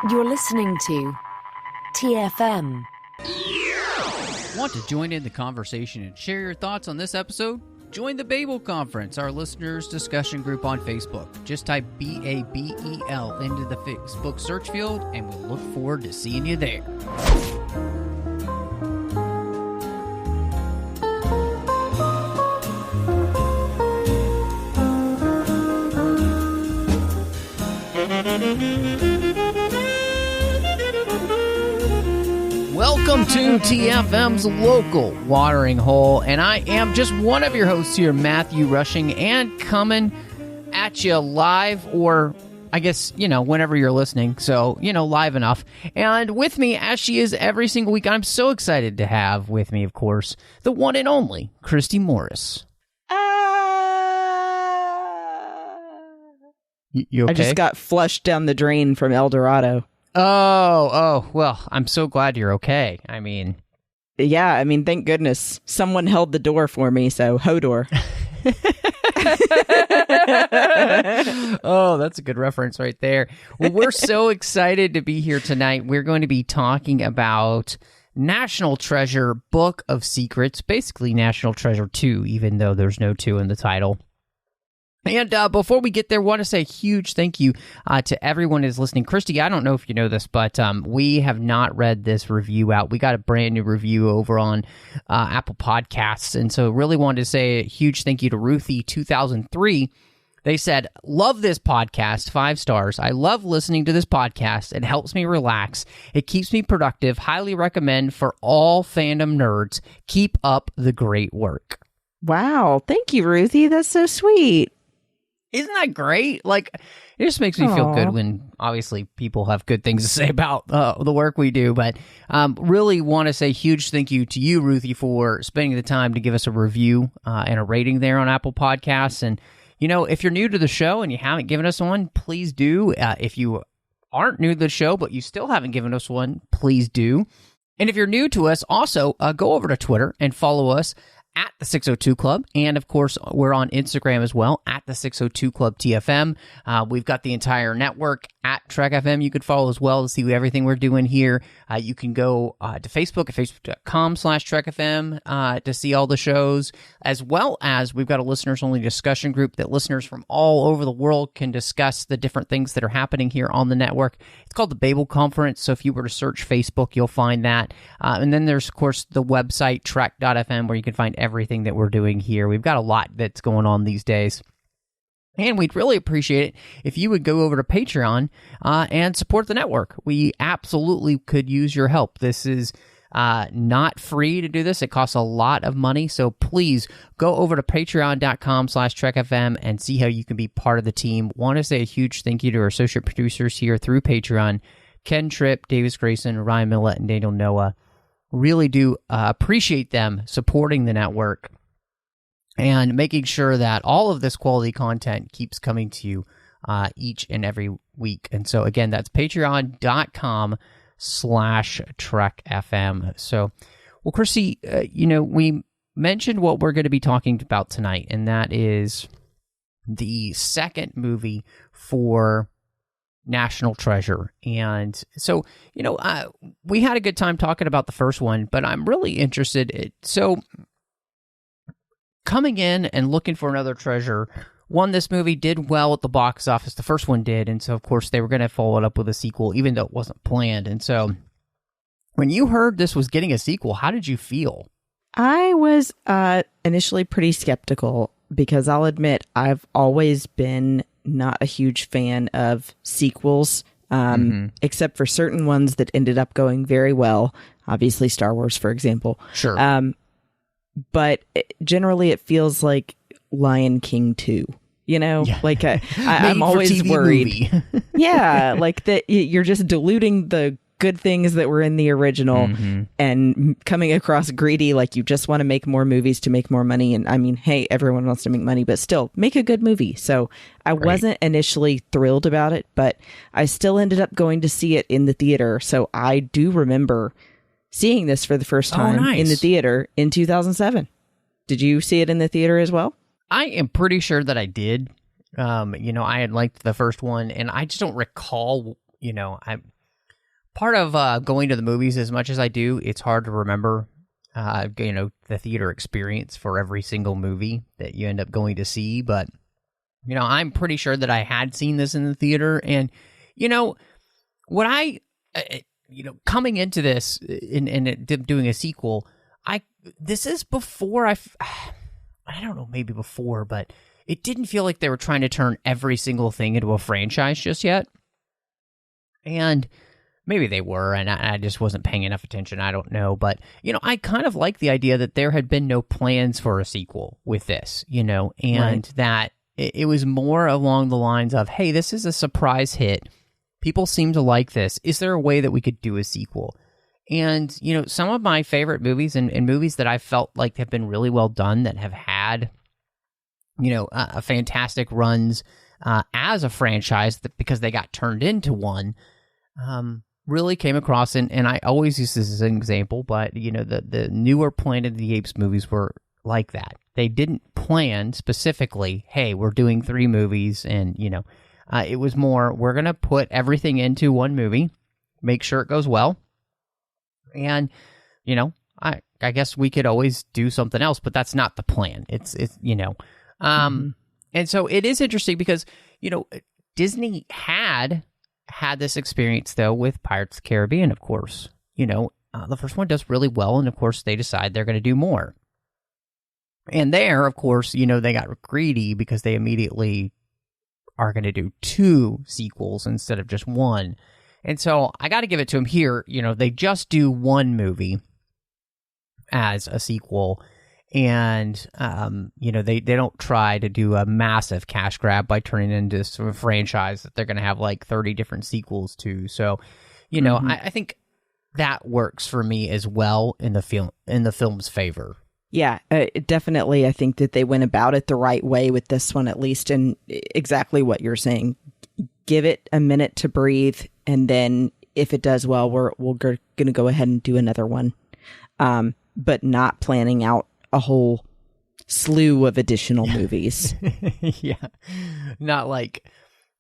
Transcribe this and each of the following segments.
You're listening to TFM. Want to join in the conversation and share your thoughts on this episode? Join the Babel Conference, our listeners' discussion group on Facebook. Just type BABEL into the Facebook search field, and we'll look forward to seeing you there. Welcome to TFM's local watering hole, and I am just one of your hosts here, Matthew Rushing, and coming at you live, or I guess, whenever you're listening, so, live enough. And with me, as she is every single week, I'm so excited to have with me, of course, the one and only Christy Morris. You okay? I just got flushed down the drain from El Dorado. Oh, well, I'm so glad you're okay. Yeah, thank goodness. Someone held the door for me, so Hodor. Oh, that's a good reference right there. Well, we're so excited to be here tonight. We're going to be talking about National Treasure Book of Secrets, basically National Treasure 2, even though there's no 2 in the title. And before we get there, I want to say a huge thank you to everyone who's listening. Christy, I don't know if you know this, but we have not read this review out. We got a brand new review over on Apple Podcasts, and so really wanted to say a huge thank you to Ruthie2003. They said, love this podcast, 5 stars. I love listening to this podcast. It helps me relax. It keeps me productive. Highly recommend for all fandom nerds. Keep up the great work. Wow. Thank you, Ruthie. That's so sweet. Isn't that great? It just makes me feel good when, obviously, people have good things to say about the work we do. But really want to say huge thank you to you, Ruthie, for spending the time to give us a review and a rating there on Apple Podcasts. And, if you're new to the show and you haven't given us one, please do. If you aren't new to the show, but you still haven't given us one, please do. And if you're new to us, also go over to Twitter and follow us at the 602 Club, and of course we're on Instagram as well at the 602 Club TFM. We've got the entire network at Trek FM. You could follow as well to see everything we're doing here. You can go to Facebook at facebook.com/Trek FM to see all the shows, as well as we've got a listeners only discussion group that listeners from all over the world can discuss the different things that are happening here on the network. It's called the Babel Conference, so if you were to search Facebook, you'll find that. And then there's, of course, the website trek.fm, where you can find everything that we're doing here. We've got a lot that's going on these days. And we'd really appreciate it if you would go over to Patreon and support the network. We absolutely could use your help. This is not free to do this. It costs a lot of money. So please go over to patreon.com/TrekFM and see how you can be part of the team. Want to say a huge thank you to our associate producers here through Patreon, Ken Tripp, Davis Grayson, Ryan Millett, and Daniel Noah. Really do appreciate them supporting the network and making sure that all of this quality content keeps coming to you each and every week. And so, again, that's patreon.com/TrekFM. So, well, Chrissy, we mentioned what we're going to be talking about tonight, and that is the second movie for National Treasure. And so, we had a good time talking about the first one, but I'm really interested. So, coming in and looking for another treasure, this movie did well at the box office. The first one did, and so, of course, they were going to follow it up with a sequel, even though it wasn't planned. And so, when you heard this was getting a sequel, how did you feel? I was initially pretty skeptical, because I'll admit I've always been not a huge fan of sequels, except for certain ones that ended up going very well. Obviously, Star Wars, for example. Sure. But generally, it feels like Lion King 2. Yeah. I'm always worried. Yeah, that you're just diluting the good things that were in the original and coming across greedy, you just want to make more movies to make more money. And hey, everyone wants to make money, but still make a good movie. So I wasn't initially thrilled about it, but I still ended up going to see it in the theater. So I do remember seeing this for the first time in the theater in 2007. Did you see it in the theater as well? I am pretty sure that I did. I had liked the first one, and I just don't recall, part of going to the movies as much as I do, it's hard to remember, the theater experience for every single movie that you end up going to see. But, I'm pretty sure that I had seen this in the theater. And, what coming into this and doing a sequel, this is before I don't know, maybe before, but it didn't feel like they were trying to turn every single thing into a franchise just yet. And maybe they were, and I just wasn't paying enough attention. I don't know. But, I kind of like the idea that there had been no plans for a sequel with this, and right. that it was more along the lines of, hey, this is a surprise hit. People seem to like this. Is there a way that we could do a sequel? And, some of my favorite movies and movies that I felt like have been really well done that have had, a fantastic runs as a franchise because they got turned into one, really came across. And I always use this as an example, but, the newer Planet of the Apes movies were like that. They didn't plan specifically, hey, we're doing 3 movies and, it was more, we're going to put everything into one movie, make sure it goes well. And, I guess we could always do something else, but that's not the plan. It's and so it is interesting because, Disney had this experience though with Pirates of the Caribbean, of course. The first one does really well, and of course they decide they're going to do more. And there, of course, they got greedy because they immediately are going to do 2 sequels instead of just 1. And so I got to give it to them here. They just do 1 movie as a sequel. And, they don't try to do a massive cash grab by turning it into sort of franchise that they're going to have like 30 different sequels to. So, I think that works for me as well in the film's favor. Yeah, definitely. I think that they went about it the right way with this one, at least, and exactly what you're saying. Give it a minute to breathe, and then if it does well, we're going to go ahead and do another one, but not planning out a whole slew of additional movies. Yeah, not like...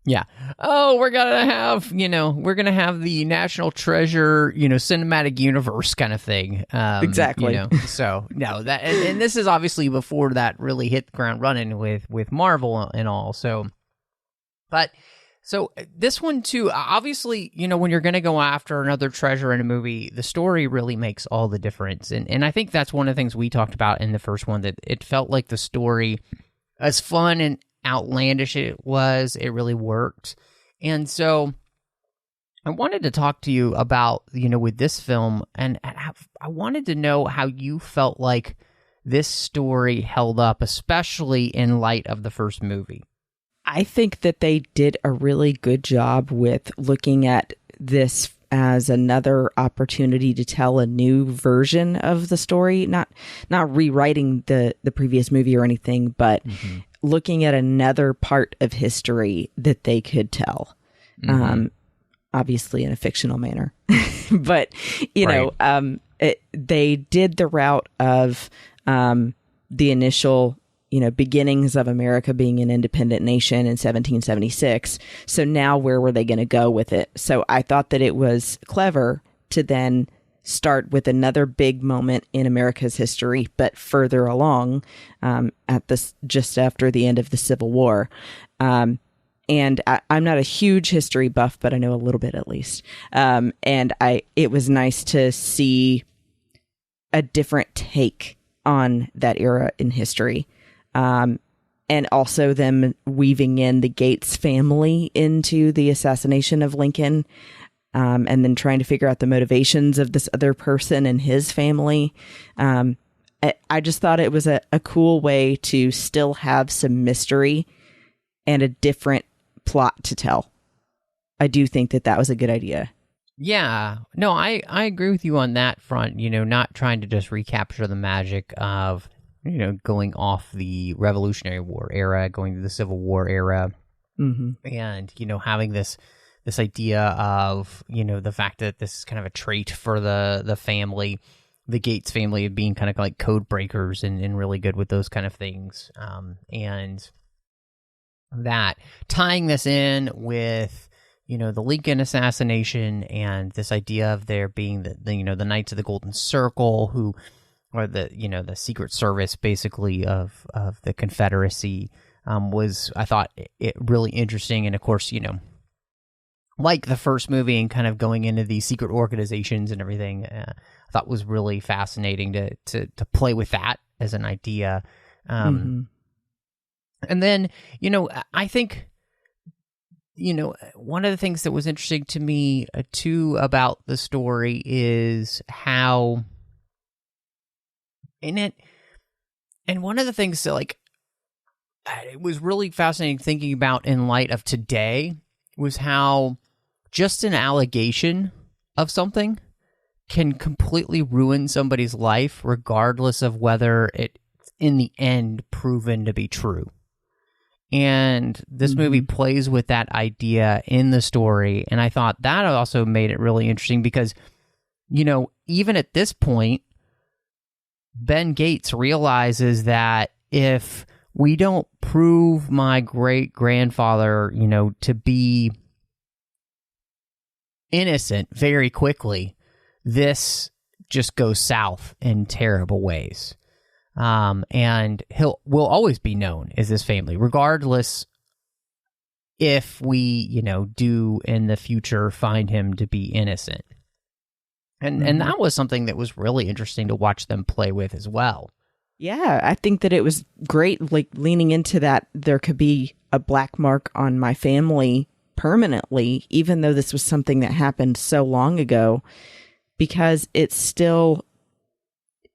Yeah. Oh, we're going to have the National Treasure, cinematic universe kind of thing. Exactly. So, no, that, and this is obviously before that really hit the ground running with Marvel and all. So this one too, obviously, when you're going to go after another treasure in a movie, the story really makes all the difference. And I think that's one of the things we talked about in the first one, that it felt like the story, as fun and outlandish it really worked. And so I wanted to talk to you about, with this film, and I wanted to know how you felt like this story held up, especially in light of the first movie. I think that they did a really good job with looking at this as another opportunity to tell a new version of the story, not rewriting the previous movie or anything, but looking at another part of history that they could tell, obviously in a fictional manner. But, they did the route of the initial, beginnings of America being an independent nation in 1776. So now where were they going to go with it? So I thought that it was clever to then start with another big moment in America's history, but further along, just after the end of the Civil War. And I'm not a huge history buff, but I know a little bit at least. And it was nice to see a different take on that era in history. And also them weaving in the Gates family into the assassination of Lincoln. And then trying to figure out the motivations of this other person and his family. I just thought it was a cool way to still have some mystery and a different plot to tell. I do think that was a good idea. Yeah. No, I agree with you on that front, not trying to just recapture the magic of, going off the Revolutionary War era, going to the Civil War era, and, having this idea of, the fact that this is kind of a trait for the family, the Gates family, of being kind of like code breakers and really good with those kind of things. And that tying this in with, the Lincoln assassination and this idea of there being the Knights of the Golden Circle who are the Secret Service basically of the Confederacy was, I thought, it really interesting. And of course, like the first movie and kind of going into these secret organizations and everything, I thought was really fascinating to play with that as an idea. And then, I think, one of the things that was interesting to me too about the story is how in it, and one of the things that it was really fascinating thinking about in light of today was how just an allegation of something can completely ruin somebody's life, regardless of whether it's in the end proven to be true. And this movie plays with that idea in the story. And I thought that also made it really interesting because, even at this point, Ben Gates realizes that if we don't prove my great-grandfather, to be innocent very quickly, this just goes south in terrible ways. And will always be known as this family, regardless if we, do in the future find him to be innocent. And that was something that was really interesting to watch them play with as well. Yeah, I think that it was great, leaning into that there could be a black mark on my family permanently, even though this was something that happened so long ago, because it's still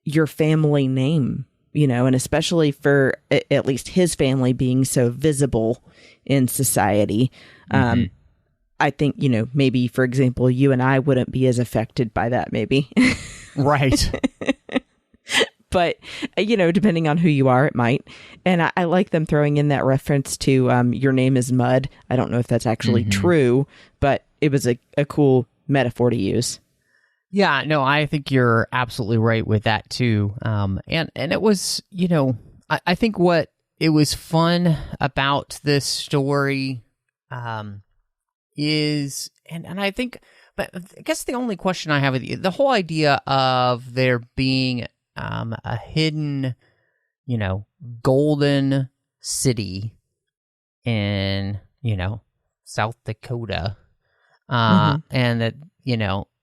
your family name, and especially for at least his family being so visible in society. I think, maybe, for example, you and I wouldn't be as affected by that, maybe. Right. But, depending on who you are, it might. And I like them throwing in that reference to your name is Mud. I don't know if that's actually true, but it was a cool metaphor to use. Yeah, no, I think you're absolutely right with that too. And it was, I think what it was fun about this story is, and I think, but I guess the only question I have with the whole idea of there being a hidden, golden city in, South Dakota, and that,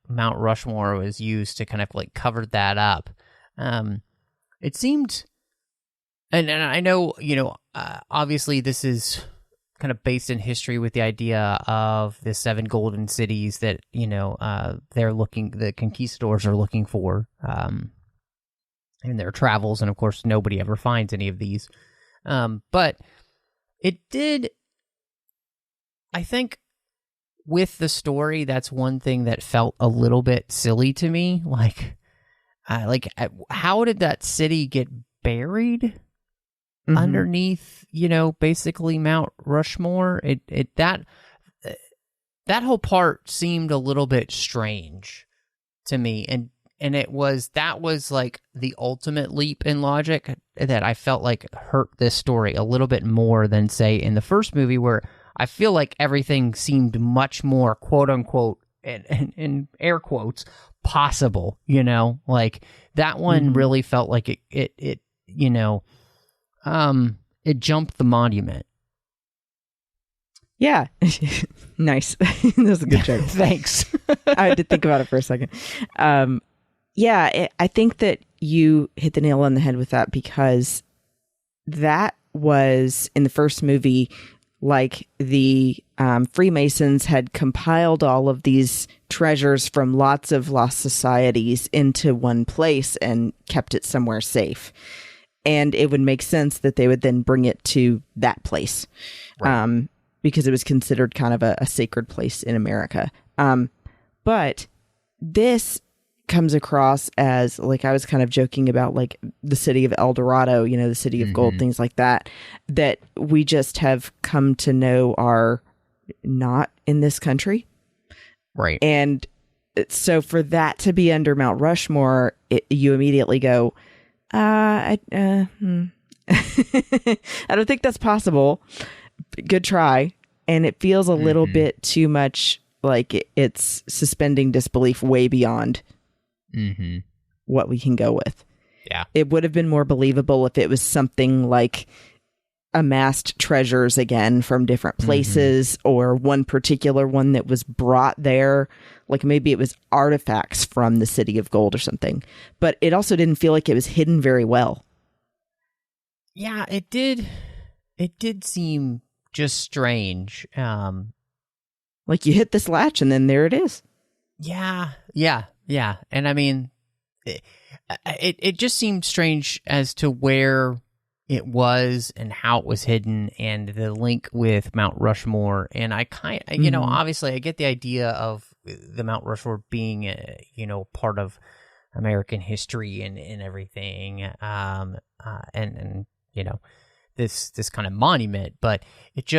Mount Rushmore was used to kind of cover that up. It seemed, and I know, obviously this is kind of based in history with the idea of the 7 golden cities that, the conquistadors are looking for in their travels. And of course, nobody ever finds any of these. But it did, I think, with the story, that's one thing that felt a little bit silly to me. How did that city get buried underneath, basically Mount Rushmore? That whole part seemed a little bit strange to me, and that was the ultimate leap in logic that I felt hurt this story a little bit more than, say, in the first movie, where I feel like everything seemed much more, quote unquote, in air quotes, possible. That one really felt like it jumped the monument. Yeah. Nice. That was a good joke. Thanks. I had to think about it for a second. I think that you hit the nail on the head with that, because that was, in the first movie, the Freemasons had compiled all of these treasures from lots of lost societies into one place and kept it somewhere safe. And it would make sense that they would then bring it to that place, right. Because it was considered kind of a sacred place in America. But this comes across as, I was kind of joking about, the city of El Dorado, the city of gold, things like that we just have come to know are not in this country. Right. And so for that to be under Mount Rushmore, you immediately go, I don't think that's possible. Good try. And it feels a little bit too much like it's suspending disbelief way beyond what we can go with. Yeah. It would have been more believable if it was something like amassed treasures again from different places, or one particular one that was brought there. Like maybe it was artifacts from the City of Gold or something. But it also didn't feel like it was hidden very well. Yeah, it did. It did seem just strange. Like you hit this latch and then there it is. Yeah. And I mean, it just seemed strange as to where it was and how it was hidden, and the link with Mount Rushmore. And I kind of, obviously I get the idea of the Mount Rushmore being, part of American history and everything. And this kind of monument, but it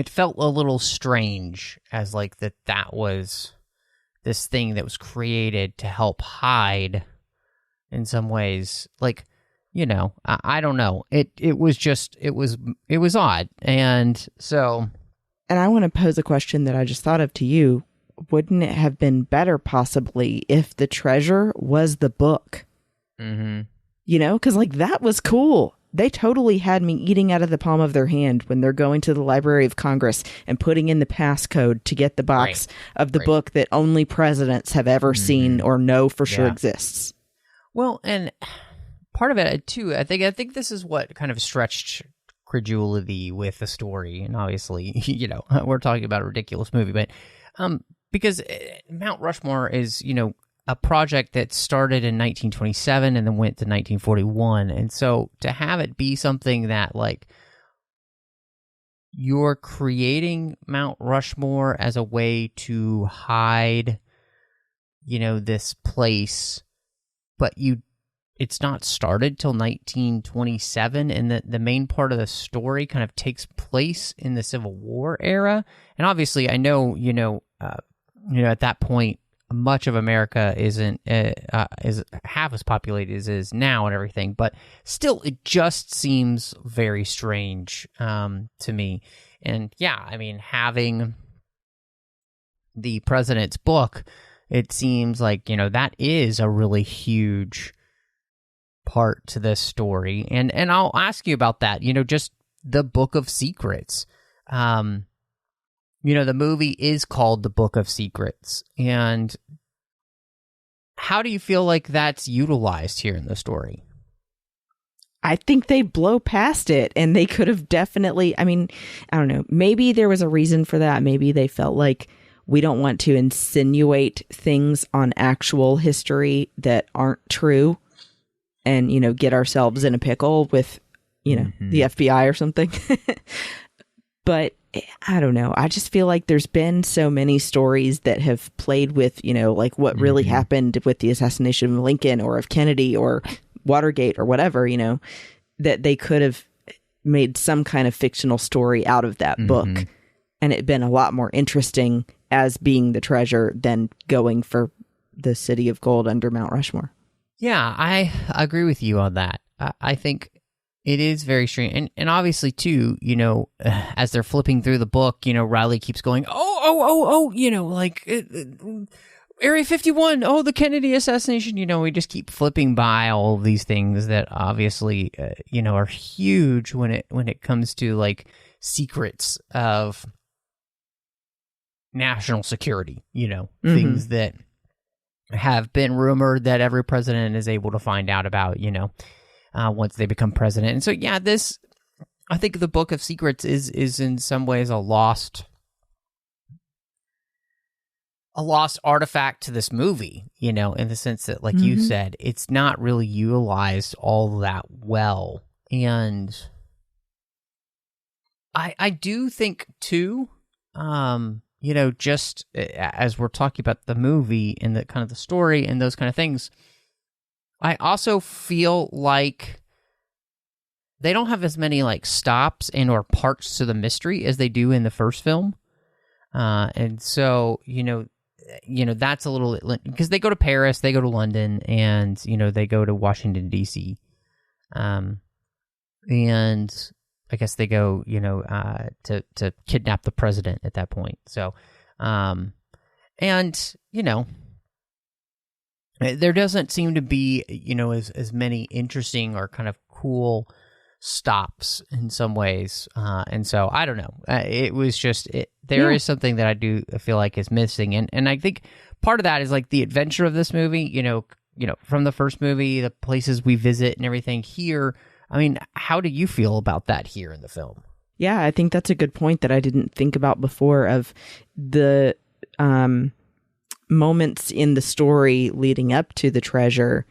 felt a little strange as like that was this thing that was created to help hide in some ways. Like, I don't know. It was odd. And so. And I want to pose a question that I just thought of to you. Wouldn't it have been better possibly if the treasure was the book? Because like that was cool. They totally had me eating out of the palm of their hand when they're going to the Library of Congress and putting in the passcode to get the box of the book that only presidents have ever seen or know for sure exists. Well, and part of it too, I think this is what kind of stretched credulity with the story. And obviously, we're talking about a ridiculous movie, but because Mount Rushmore is, a project that started in 1927 and then went to 1941. And so to have it be something that like you're creating Mount Rushmore as a way to hide, this place, but it's not started till 1927, and the main part of the story kind of takes place in the Civil War era. And obviously I know, at that point, much of America isn't is half as populated as it is now and everything, but still, it just seems very strange to me. And yeah, I mean, having the president's book, it seems like that is a really huge part to this story. And I'll ask you about that. Just the Book of Secrets. The movie is called The Book of Secrets. And how do you feel like that's utilized here in the story? I think they blow past it, and they could have definitely, I mean, I don't know, maybe there was a reason for that. Maybe they felt like we don't want to insinuate things on actual history that aren't true and, get ourselves in a pickle with, the FBI or something. But I don't know. I just feel like there's been so many stories that have played with, like what really happened with the assassination of Lincoln or of Kennedy or Watergate or whatever, that they could have made some kind of fictional story out of that book. And it'd been a lot more interesting as being the treasure than going for the City of Gold under Mount Rushmore. Yeah, I agree with you on that. I think it is very strange. And obviously, too, as they're flipping through the book, Riley keeps going, Area 51, the Kennedy assassination. We just keep flipping by all of these things that obviously, are huge when it comes to, like, secrets of national security, things that have been rumored that every president is able to find out about, once they become president. And so, yeah, I think the Book of Secrets is in some ways a lost artifact to this movie, in the sense that, like you said, it's not really utilized all that well. And I do think, too, just as we're talking about the movie and the kind of the story and those kind of things, I also feel like they don't have as many like stops and or parts to the mystery as they do in the first film. And so, that's a little, because they go to Paris, they go to London, and, they go to Washington, D.C. And I guess they go, to kidnap the president at that point. So, and, there doesn't seem to be, as many interesting or kind of cool stops in some ways. And so I don't know. It was just, there is something that I do feel like is missing. And I think part of that is like the adventure of this movie, from the first movie, the places we visit and everything here. I mean, how do you feel about that here in the film? Yeah, I think that's a good point that I didn't think about before, of the moments in the story leading up to the treasure.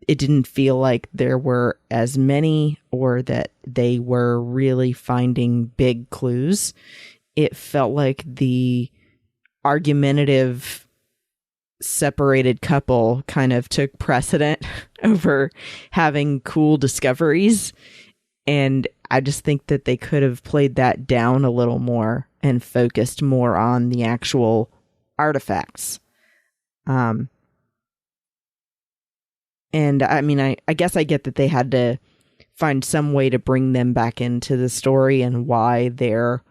It didn't feel like there were as many, or that they were really finding big clues. It felt like the argumentative separated couple kind of took precedent over having cool discoveries. And I just think that they could have played that down a little more and focused more on the actual artifacts. And I mean, I guess I get that they had to find some way to bring them back into the story and why they're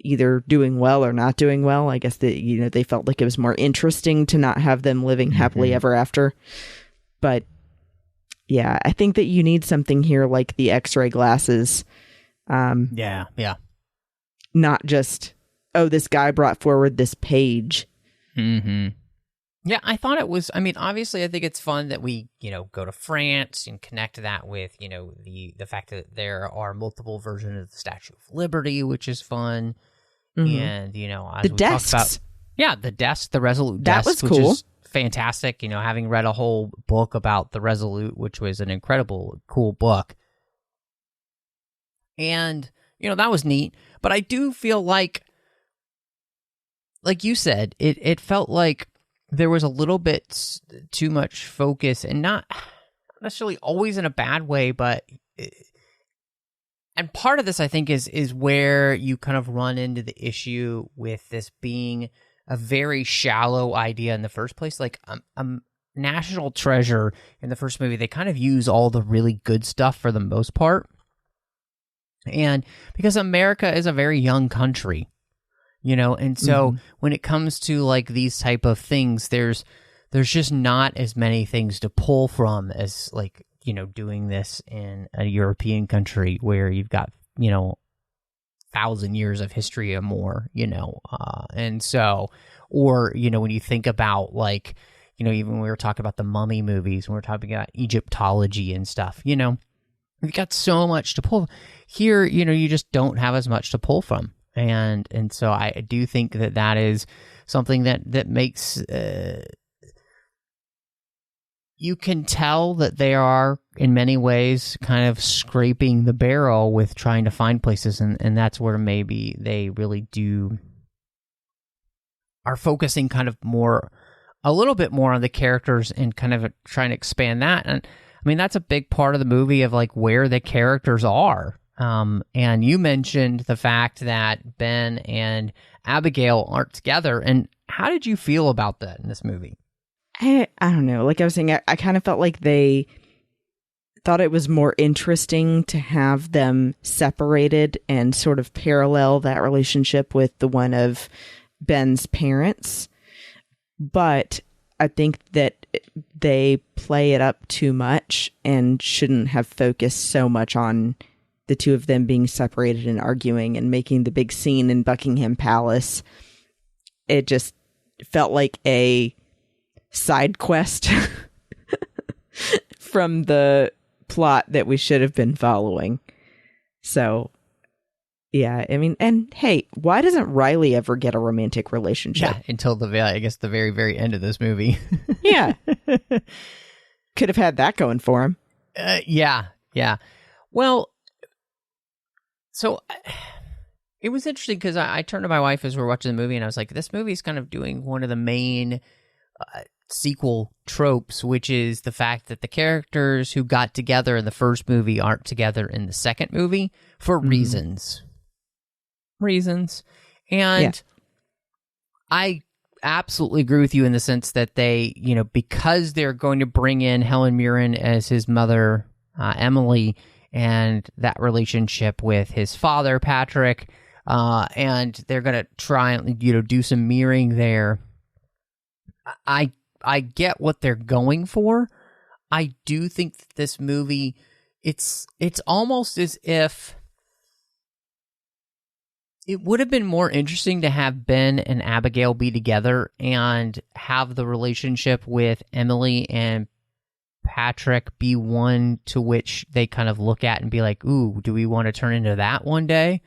either doing well or not doing well. I guess that, they felt like it was more interesting to not have them living happily ever after. But yeah, I think that you need something here like the X-ray glasses. Yeah. Not just, oh, this guy brought forward this page. Mm-hmm. Yeah, I thought it was, obviously I think it's fun that we, go to France and connect that with, the fact that there are multiple versions of the Statue of Liberty, which is fun. Mm-hmm. And, as the we desks. talked about, the desk, the Resolute that desk, was cool. Which is fantastic. Having read a whole book about the Resolute, which was an incredible, cool book. And, that was neat. But I do feel like you said, it felt like there was a little bit too much focus, and not necessarily always in a bad way, but and part of this I think is where you kind of run into the issue with this being a very shallow idea in the first place. Like a national treasure in the first movie, they kind of use all the really good stuff for the most part, and because America is a very young country. And so when it comes to like these type of things, there's just not as many things to pull from as like, doing this in a European country where you've got, 1,000 years of history or more, and so, or, when you think about like, even when we were talking about the Mummy movies, when we were talking about Egyptology and stuff, we've got so much to pull here, you just don't have as much to pull from. And so I do think that is something that makes you can tell that they are in many ways kind of scraping the barrel with trying to find places, and that's where maybe they really are focusing kind of a little bit more on the characters and kind of trying to expand that. And that's a big part of the movie of like where the characters are. And you mentioned the fact that Ben and Abigail aren't together. And how did you feel about that in this movie? I don't know. Like I was saying, I kind of felt like they thought it was more interesting to have them separated and sort of parallel that relationship with the one of Ben's parents. But I think that they play it up too much and shouldn't have focused so much on the two of them being separated and arguing and making the big scene in Buckingham Palace. It just felt like a side quest from the plot that we should have been following. So, yeah, and hey, why doesn't Riley ever get a romantic relationship? Yeah, until the very, very end of this movie. Yeah. Could have had that going for him. Yeah. Well, so it was interesting because I turned to my wife as we were watching the movie and I was like, this movie is kind of doing one of the main sequel tropes, which is the fact that the characters who got together in the first movie aren't together in the second movie for reasons. And I absolutely agree with you in the sense that they, because they're going to bring in Helen Mirren as his mother, Emily, and that relationship with his father, Patrick, and they're going to try and, do some mirroring there. I get what they're going for. I do think that this movie, it's almost as if it would have been more interesting to have Ben and Abigail be together and have the relationship with Emily and Patrick be one to which they kind of look at and be like, ooh, do we want to turn into that one day?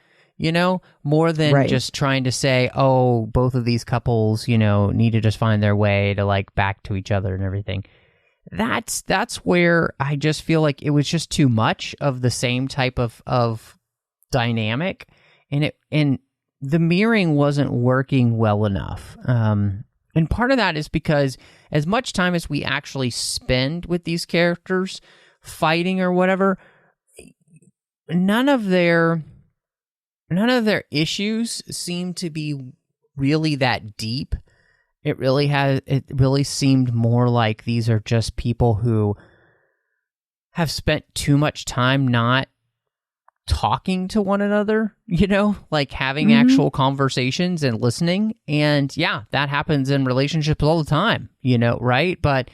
More than just trying to say, oh, both of these couples, need to just find their way to like back to each other and everything. That's where I just feel like it was just too much of the same type of dynamic, and the mirroring wasn't working well enough. And part of that is because as much time as we actually spend with these characters fighting or whatever, none of their issues seem to be really that deep. It really seemed more like these are just people who have spent too much time not talking to one another, like having actual conversations and listening. And yeah, that happens in relationships all the time, right? But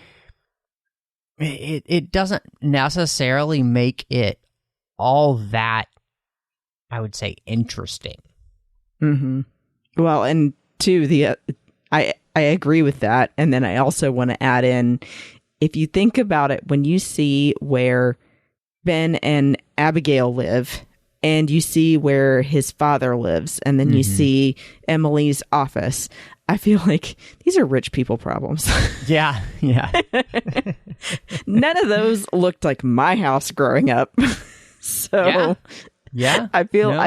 it doesn't necessarily make it all that, I would say, interesting. Well, and two, I agree with that. And then I also want to add in, if you think about it, when you see where Ben and Abigail live, and you see where his father lives, and then you see Emily's office, I feel like these are rich people problems. Yeah. None of those looked like my house growing up. So yeah. I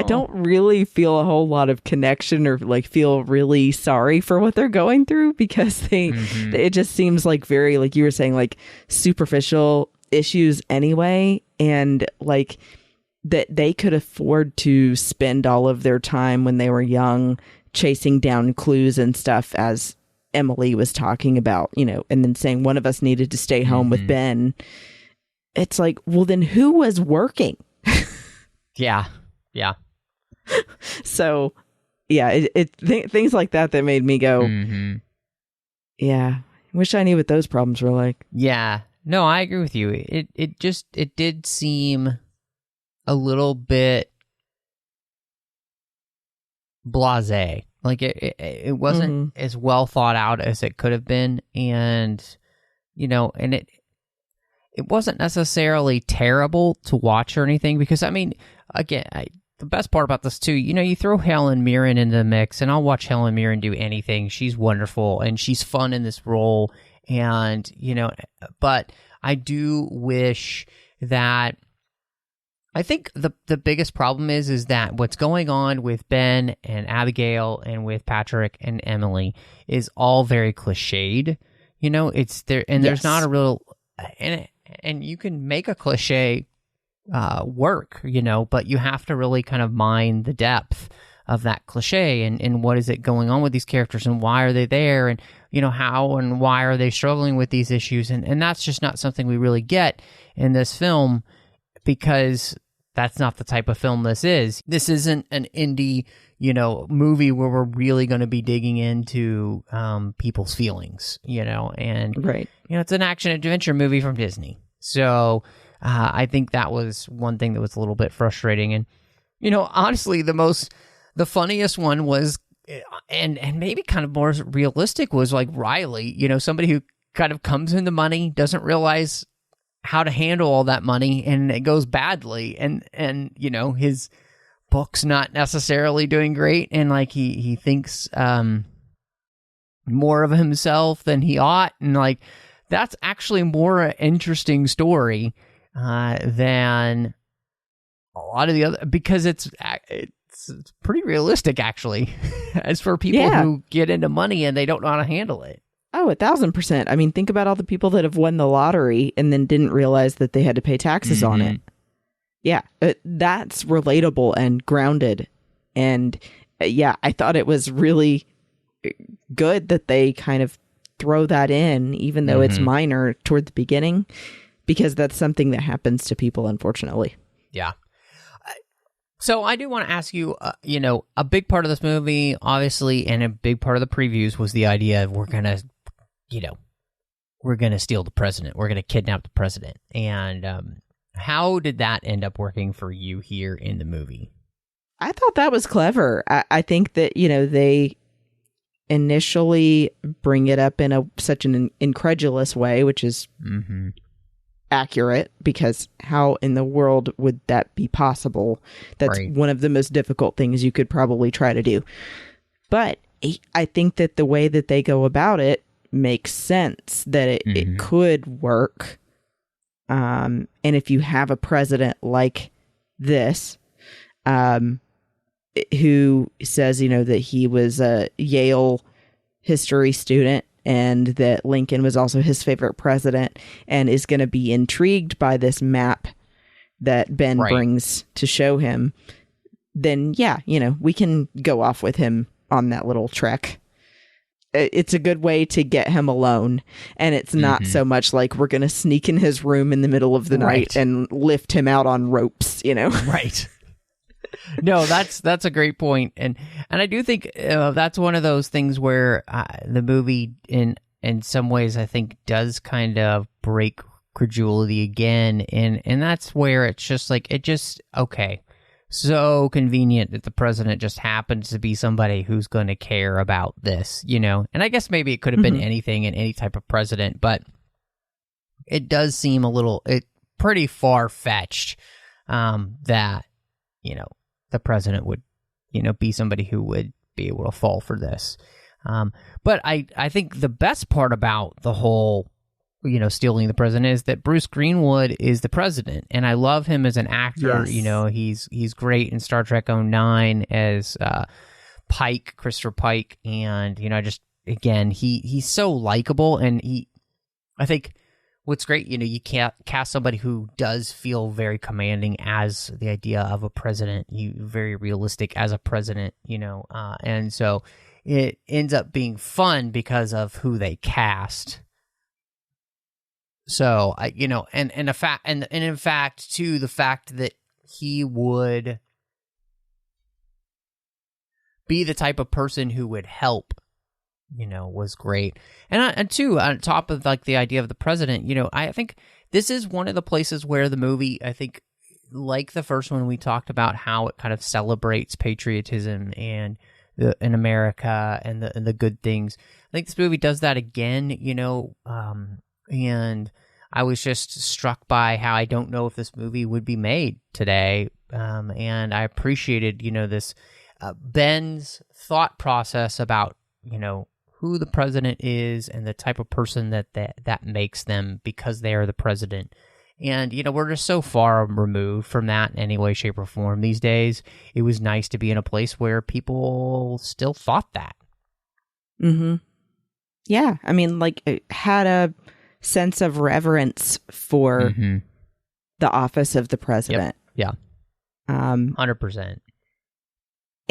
don't really feel a whole lot of connection or like feel really sorry for what they're going through, because it just seems like very, like you were saying, like superficial issues anyway. And like that they could afford to spend all of their time when they were young chasing down clues and stuff, as Emily was talking about, and then saying one of us needed to stay home with Ben. It's like, well, then who was working? Yeah. So, yeah, things like that made me go, yeah, wish I knew what those problems were like. Yeah. No, I agree with you. It did seem a little bit blasé. Like it wasn't as well thought out as it could have been, and and it wasn't necessarily terrible to watch or anything, because I mean, again, the best part about this too, you throw Helen Mirren into the mix, and I'll watch Helen Mirren do anything. She's wonderful and she's fun in this role, and but I do wish that. I think the biggest problem is that what's going on with Ben and Abigail and with Patrick and Emily is all very cliched. It's there, and there's not a real, and you can make a cliche work, but you have to really kind of mine the depth of that cliche and what is it going on with these characters and why are they there, and how and why are they struggling with these issues, and that's just not something we really get in this film, because that's not the type of film this is. This isn't an indie, movie where we're really going to be digging into people's feelings, and right. It's an action adventure movie from Disney. So I think that was one thing that was a little bit frustrating. And honestly, the funniest one was, and maybe kind of more realistic, was like Riley. Somebody who kind of comes into money, doesn't realize how to handle all that money, and it goes badly, and his book's not necessarily doing great, and like he thinks more of himself than he ought, and like that's actually more an interesting story than a lot of the other, because it's pretty realistic actually as for people who get into money and they don't know how to handle it. Oh, 1,000%. I mean, think about all the people that have won the lottery and then didn't realize that they had to pay taxes on it. Yeah, that's relatable and grounded. And I thought it was really good that they kind of throw that in, even though it's minor toward the beginning, because that's something that happens to people, unfortunately. Yeah. So I do want to ask you, a big part of this movie, obviously, and a big part of the previews was the idea of we're going to steal the president. We're going to kidnap the president. And how did that end up working for you here in the movie? I thought that was clever. I think that, they initially bring it up in such an incredulous way, which is accurate, because how in the world would that be possible? That's right. One of the most difficult things you could probably try to do. But I think that the way that they go about it makes sense, that it could work. And if you have a president like this, who says, that he was a Yale history student and that Lincoln was also his favorite president, and is going to be intrigued by this map that Ben brings to show him, then we can go off with him on that little trek. It's a good way to get him alone, and it's not so much like we're going to sneak in his room in the middle of the night and lift him out on ropes, Right. No, that's a great point, and I do think that's one of those things where the movie, in some ways, I think does kind of break credulity again, and that's where it's just like okay, so convenient that the president just happens to be somebody who's going to care about this, and I guess maybe it could have been anything and any type of president, but it does seem pretty far-fetched that the president would, be somebody who would be able to fall for this. But I think the best part about the whole, stealing the president is that Bruce Greenwood is the president. And I love him as an actor. Yes. He's great in Star Trek 09 as Pike, Christopher Pike. And, he's so likable. And I think what's great, you can't cast somebody who does feel very commanding as the idea of a president, very realistic as a president, and so it ends up being fun because of who they cast. So in fact too, the fact that he would be the type of person who would help, was great. And too, on top of the idea of the president, I think this is one of the places where the movie, I think, like the first one, we talked about how it kind of celebrates patriotism and in America and the good things. I think this movie does that again, and I was just struck by how I don't know if this movie would be made today. And I appreciated, this Ben's thought process about, who the president is and the type of person that makes them because they are the president. And, we're just so far removed from that in any way, shape, or form these days. It was nice to be in a place where people still thought that. Mm-hmm. Yeah. I mean, it had a sense of reverence for the office of the president. Yep. Yeah. 100%.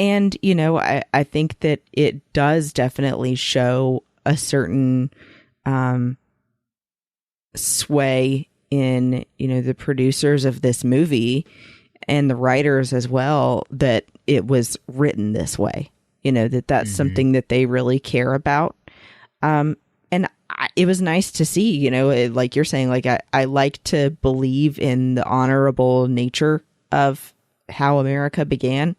And, I think that it does definitely show a certain sway in, the producers of this movie and the writers as well, that it was written this way, that's something that they really care about. And it was nice to see, like you're saying, I like to believe in the honorable nature of how America began.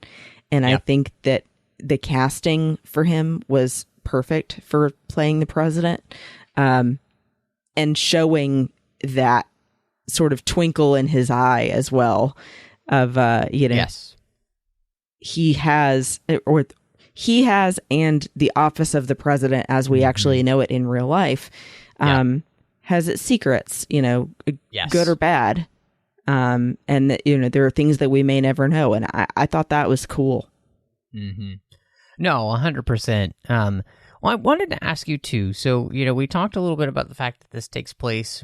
And I think that the casting for him was perfect for playing the president, and showing that sort of twinkle in his eye as well of, yes, he has, and the office of the president, as we actually know it in real life, has its secrets, yes, good or bad. And that, there are things that we may never know. And I thought that was cool. Mm-hmm. No, 100%. Well, I wanted to ask you too. So, we talked a little bit about the fact that this takes place,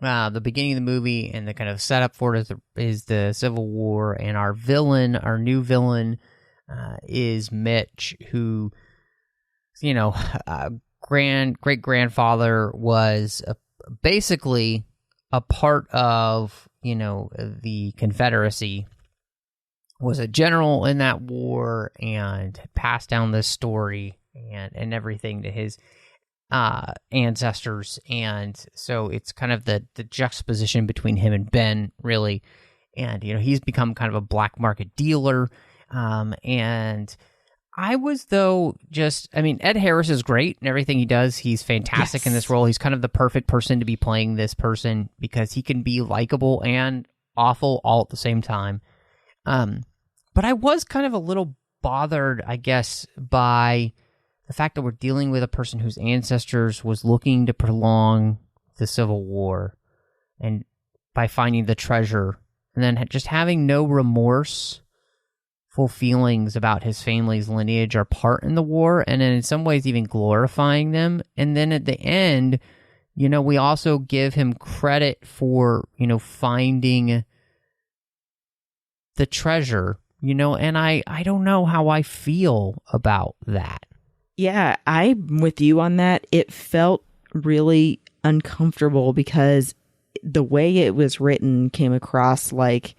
the beginning of the movie, and the kind of setup for it is the Civil War. And our new villain, is Mitch, who, great grandfather was basically a part of the Confederacy was a general in that war and passed down this story and everything to his ancestors. And so it's kind of the juxtaposition between him and Ben, really. And, he's become kind of a black market dealer. And I was, though, Ed Harris is great in everything he does. He's fantastic in this role. He's kind of the perfect person to be playing this person because he can be likable and awful all at the same time. But I was kind of a little bothered, I guess, by the fact that we're dealing with a person whose ancestors was looking to prolong the Civil War and by finding the treasure and then just having no remorseful feelings about his family's lineage or part in the war, and then in some ways even glorifying them. And then at the end, we also give him credit for, finding the treasure, and I don't know how I feel about that. Yeah, I'm with you on that. It felt really uncomfortable because the way it was written came across like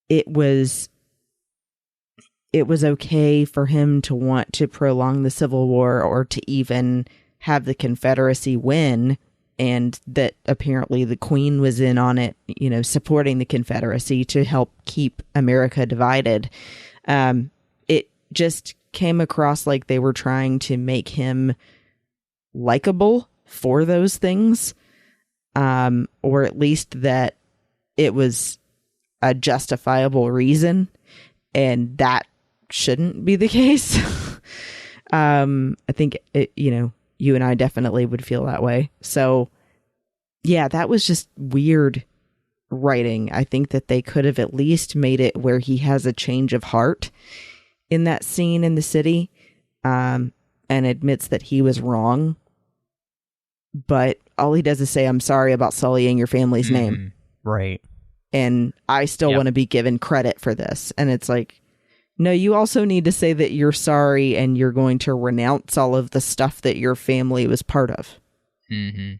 it was okay for him to want to prolong the Civil War or to even have the Confederacy win, and that apparently the Queen was in on it, supporting the Confederacy to help keep America divided. It just came across like they were trying to make him likable for those things, or at least that it was a justifiable reason, and that shouldn't be the case. I think you and I definitely would feel that way. So yeah, that was just weird writing. I think that they could have at least made it where he has a change of heart in that scene in the city, and admits that he was wrong. But all he does is say, "I'm sorry about sullying your family's name." Right. And I still want to be given credit for this. And it's like, no, you also need to say that you're sorry and you're going to renounce all of the stuff that your family was part of. Mm-hmm.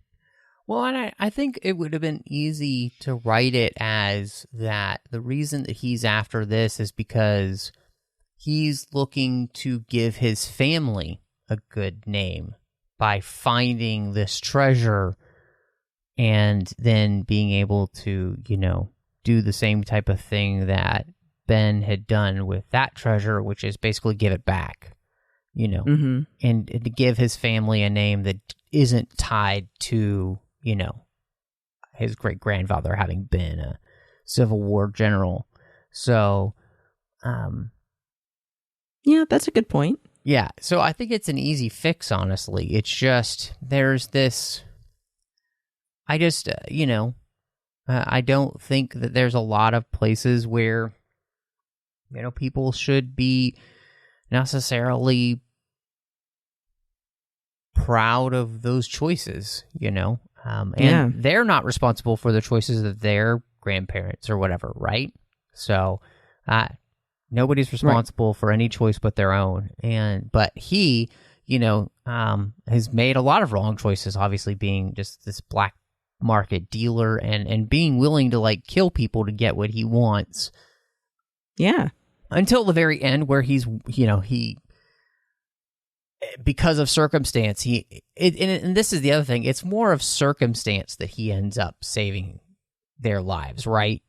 Well, and I think it would have been easy to write it as that the reason that he's after this is because he's looking to give his family a good name by finding this treasure and then being able to, do the same type of thing that Ben had done with that treasure, which is basically give it back, and to give his family a name that isn't tied to, his great-grandfather having been a Civil War general. So, yeah, that's a good point. Yeah, so I think it's an easy fix, honestly. It's just, there's this, I don't think that there's a lot of places where, people should be necessarily proud of those choices, and they're not responsible for the choices of their grandparents or whatever, right? So, nobody's responsible for any choice but their own. But he, has made a lot of wrong choices, obviously being just this black market dealer and being willing to kill people to get what he wants. Yeah. Until the very end where he's, he, because of circumstance, and this is the other thing, it's more of circumstance that he ends up saving their lives, right?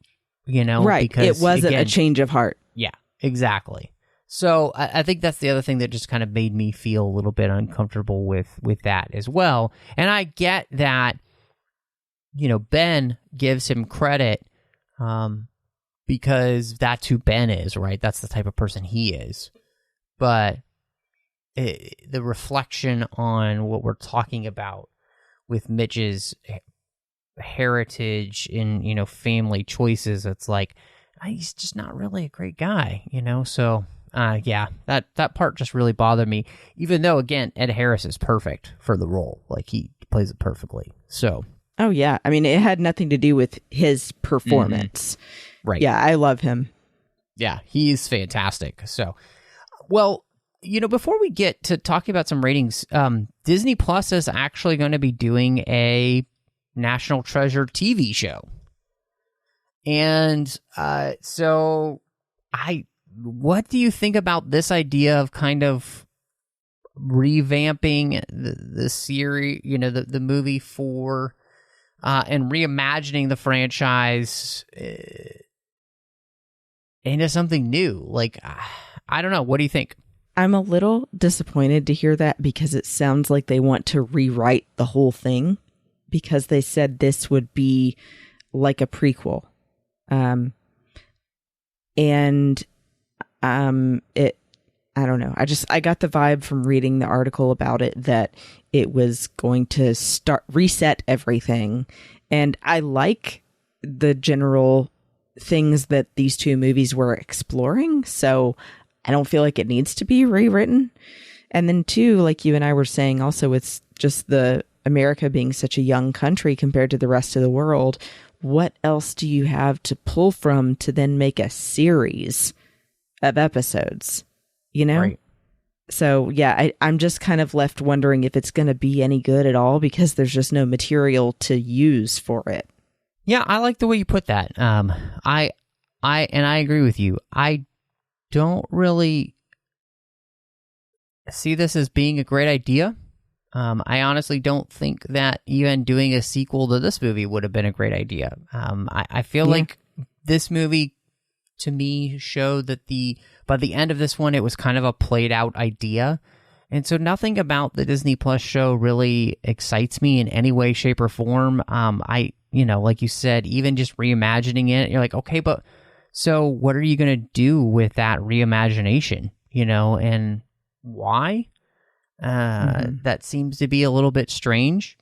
Right. Because, it wasn't a change of heart. Yeah, exactly. So I think that's the other thing that just kind of made me feel a little bit uncomfortable with that as well. And I get that, Ben gives him credit because that's who Ben is, right? That's the type of person he is. But the reflection on what we're talking about with Mitch's heritage and, family choices, it's like, he's just not really a great guy, So, yeah, that part just really bothered me. Even though, again, Ed Harris is perfect for the role. He plays it perfectly. So. Oh, yeah. I mean, it had nothing to do with his performance. Right. Yeah, I love him. Yeah, he's fantastic. So, well, before we get to talking about some ratings, Disney Plus is actually going to be doing a National Treasure TV show. And what do you think about this idea of kind of revamping the series, the movie for, and reimagining the franchise into something new? Like, I don't know. What do you think? I'm a little disappointed to hear that because it sounds like they want to rewrite the whole thing because they said this would be like a prequel. I don't know. I got the vibe from reading the article about it that it was going to reset everything. And I like the general things that these two movies were exploring. So I don't feel like it needs to be rewritten. And then too, like you and I were saying also, it's just the America being such a young country compared to the rest of the world. What else do you have to pull from to then make a series of episodes? Right. So yeah, I'm just kind of left wondering if it's going to be any good at all because there's just no material to use for it. Yeah, I like the way you put that. I agree with you. I don't really see this as being a great idea. I honestly don't think that even doing a sequel to this movie would have been a great idea. I feel like this movie, to me, showed that by the end of this one, it was kind of a played out idea. And so nothing about the Disney Plus show really excites me in any way, shape, or form. Like you said, even just reimagining it, you're like, okay, but so what are you going to do with that reimagination, and why? That seemes to be a little bit strange.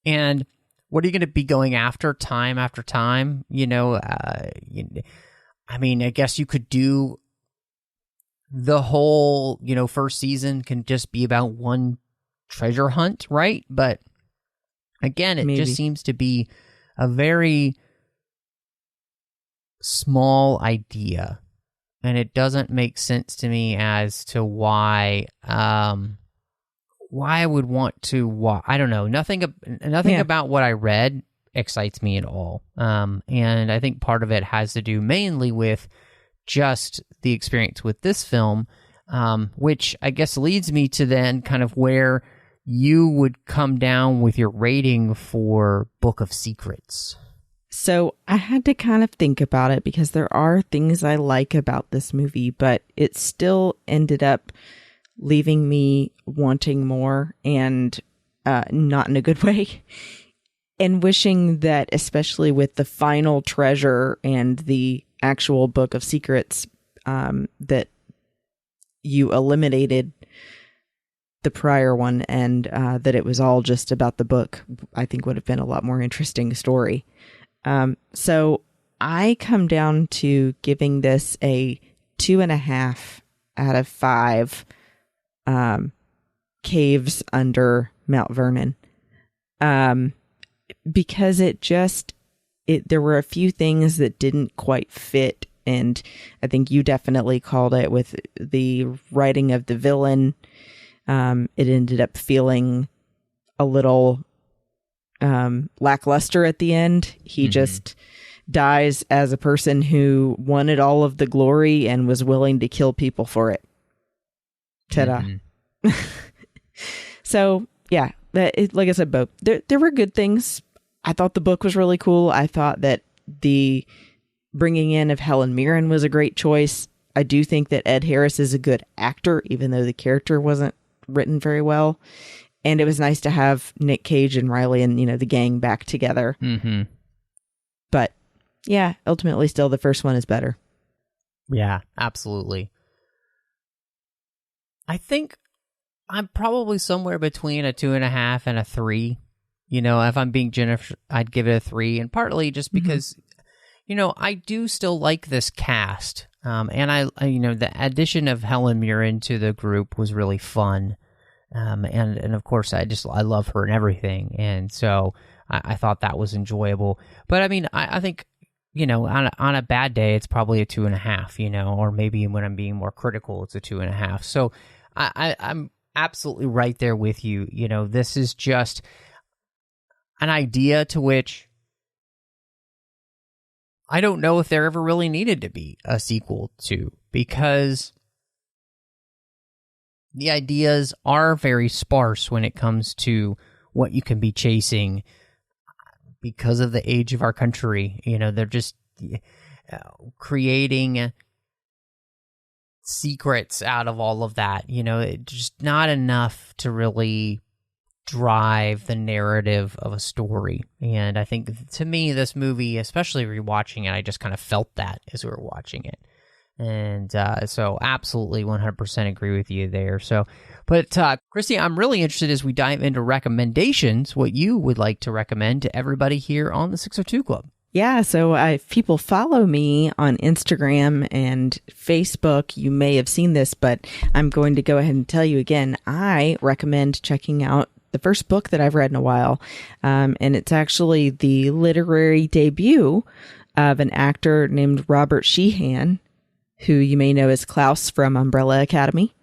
And what are you going to be going after time? I guess you could do the whole, first season can just be about one treasure hunt, right? But again, it just seems to be a very small idea. And it doesn't make sense to me as to why I would want to watch. I don't know. Nothing about what I read excites me at all. And I think part of it has to do mainly with just the experience with this film, which I guess leads me to then kind of where you would come down with your rating for Book of Secrets. So I had to kind of think about it because there are things I like about this movie, but it still ended up leaving me wanting more and not in a good way. And wishing that, especially with the final treasure and the actual Book of Secrets, that you eliminated the prior one and that it was all just about the book, I think would have been a lot more interesting story. So I come down to giving this a 2.5 out of 5 caves under Mount Vernon. Because there were a few things that didn't quite fit. And I think you definitely called it with the writing of the villain. It ended up feeling a little lackluster at the end. He just dies as a person who wanted all of the glory and was willing to kill people for it. Ta-da. So, yeah, like I said, Bo, there were good things. I thought the book was really cool. I thought that the bringing in of Helen Mirren was a great choice. I do think that Ed Harris is a good actor, even though the character wasn't written very well. And it was nice to have Nick Cage and Riley and, the gang back together. Mm-hmm. But, yeah, ultimately still the first one is better. Yeah, absolutely. I think I'm probably somewhere between a 2.5 and a 3. If I'm being generous, I'd give it a 3. And partly just because, I do still like this cast. And I the addition of Helen Mirren to the group was really fun. And of course, I love her and everything. And so I thought that was enjoyable. But I think, on a bad day, it's probably a 2.5, or maybe when I'm being more critical, it's a 2.5. So I'm absolutely right there with you. This is just an idea to which I don't know if there ever really needed to be a sequel to, because the ideas are very sparse when it comes to what you can be chasing because of the age of our country. You know, they're just creating secrets out of all of that. You know, it's just not enough to really drive the narrative of a story. And I think, to me, this movie, especially rewatching it, I just kind of felt that as we were watching it. And so absolutely 100% agree with you there. So, but Christy, I'm really interested as we dive into recommendations, what you would like to recommend to everybody here on the 602 Club. Yeah, so if people follow me on Instagram and Facebook, you may have seen this, but I'm going to go ahead and tell you again, I recommend checking out the first book that I've read in a while. And it's actually the literary debut of an actor named Robert Sheehan, who you may know as Klaus from Umbrella Academy.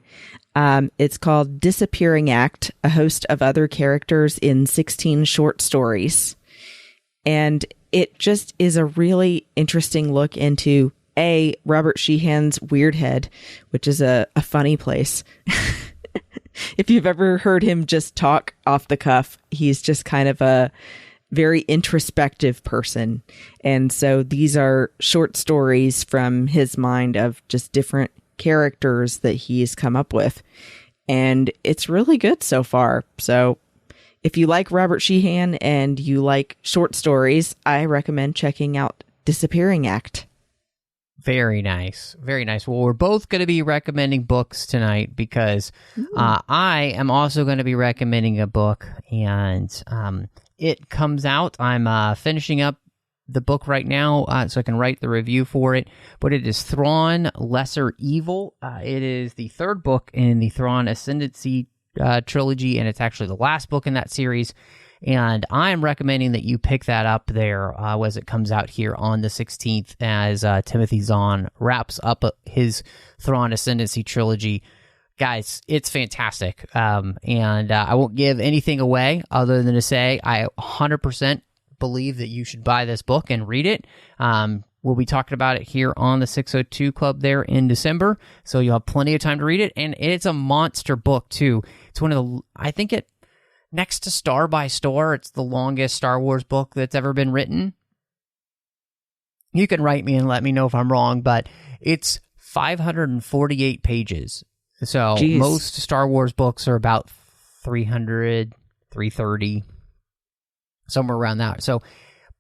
It's called Disappearing Act, a host of other characters in 16 short stories. And it just is a really interesting look into Robert Sheehan's weird head, which is a funny place. If you've ever heard him just talk off the cuff, he's just kind of a very introspective person. And so these are short stories from his mind of just different characters that he's come up with. And it's really good so far. So if you like Robert Sheehan and you like short stories, I recommend checking out Disappearing Act. Very nice. Very nice. Well, we're both going to be recommending books tonight because I am also going to be recommending a book, and it comes out. I'm finishing up the book right now so I can write the review for it, but it is Thrawn Lesser Evil. It is the third book in the Thrawn Ascendancy trilogy, and it's actually the last book in that series. And I'm recommending that you pick that up there as it comes out here on the 16th as Timothy Zahn wraps up his Thrawn Ascendancy trilogy. Guys, it's fantastic. And I won't give anything away other than to say I 100% believe that you should buy this book and read it. We'll be talking about it here on the 602 Club there in December, so you'll have plenty of time to read it. And it's a monster book, too. It's one of the, I think it, next to Star by Star, it's the longest Star Wars book that's ever been written. You can write me and let me know if I'm wrong, but it's 548 pages. So most Star Wars books are about 300, 330, somewhere around that. So,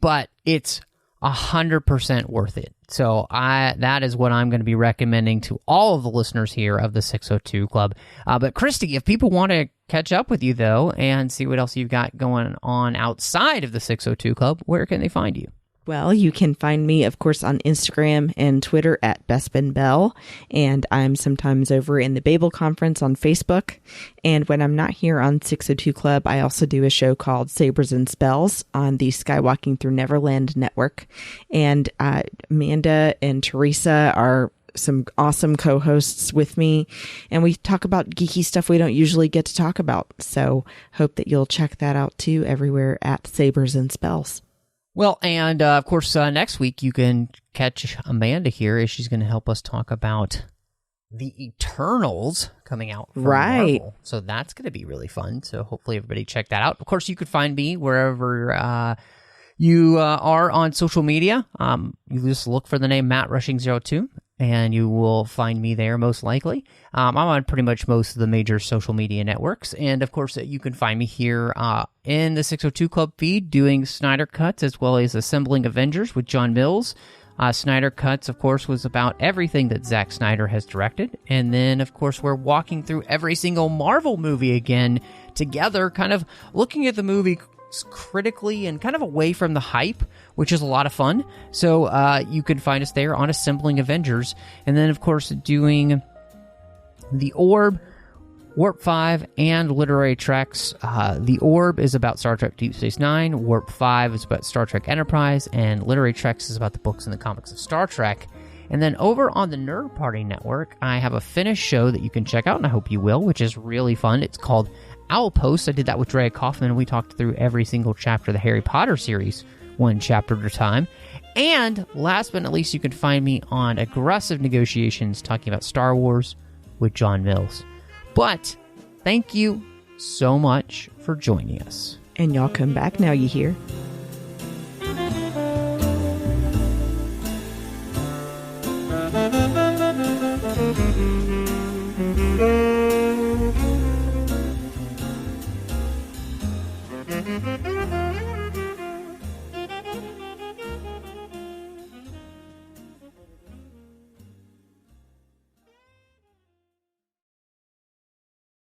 but it's 100% worth it. So that is what I'm going to be recommending to all of the listeners here of the 602 Club. But Christy, if people want to catch up with you, though, and see what else you've got going on outside of the 602 Club, where can they find you? Well, you can find me, of course, on Instagram and Twitter at Bespin Bell, and I'm sometimes over in the Babel Conference on Facebook. And when I'm not here on 602 Club, I also do a show called Sabers and Spells on the Skywalking Through Neverland network. And Amanda and Teresa are some awesome co-hosts with me, and we talk about geeky stuff we don't usually get to talk about. So hope that you'll check that out too everywhere at Sabers and Spells. Well, and of course, next week you can catch Amanda here as she's going to help us talk about the Eternals coming out from Marvel. So that's going to be really fun. So hopefully everybody check that out. Of course, you could find me wherever you are on social media. You just look for the name Matt Rushing02, and you will find me there most likely. I'm on pretty much most of the major social media networks. And of course, you can find me here in the 602 Club feed doing Snyder Cuts as well as Assembling Avengers with John Mills. Snyder Cuts, of course, was about everything that Zack Snyder has directed. And then, of course, we're walking through every single Marvel movie again together, kind of looking at the movie critically and kind of away from the hype, which is a lot of fun. So you can find us there on Assembling Avengers. And then, of course, doing The Orb, Warp 5, and Literary Treks. The Orb is about Star Trek Deep Space Nine. Warp 5 is about Star Trek Enterprise. And Literary Treks is about the books and the comics of Star Trek. And then over on the Nerd Party Network, I have a finished show that you can check out, and I hope you will, which is really fun. It's called Owl Post. I did that with Drea Kaufman, and we talked through every single chapter of the Harry Potter series one chapter at a time. And last but not least, you can find me on Aggressive Negotiations talking about Star Wars with John Mills. But thank you so much for joining us. And y'all come back now, you hear?